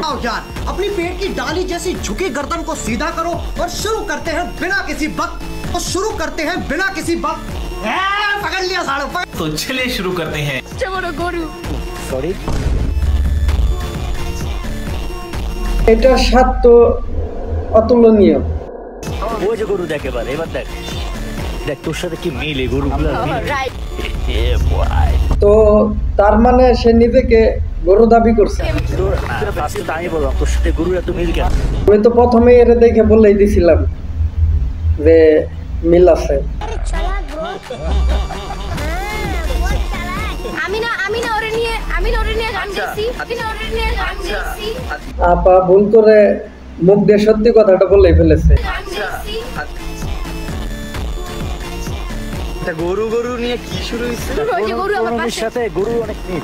यार अपनी पेट की डाली जैसी झुकी गर्दन को सीधा करो और शुरू करते हैं बिना किसी वक्त पकड़ लिया साड़ू तो चलिए शुरू करते हैं। সরি, এটার স্বাদ তো অতুলনীয়। ওই যে গরু দেখ, এবার দেখ দেখ তোর সাথে কি মিল এই গরুগুলো। তো তার মানে সে নিজেকে গরু দাবি করছে। আমি বললাম তোর সাথে গরুর এত মিল কেন? আমি তো প্রথমেই এর দেখে বলেই দিছিলাম যে মিল আছে। আপা ভুল করে মুখ দিয়ে সত্যি কথাটা বলেই ফেলেছে। গরু নিয়ে কি শুরু হয়েছে? গরুর সাথে গরু অনেক মিল।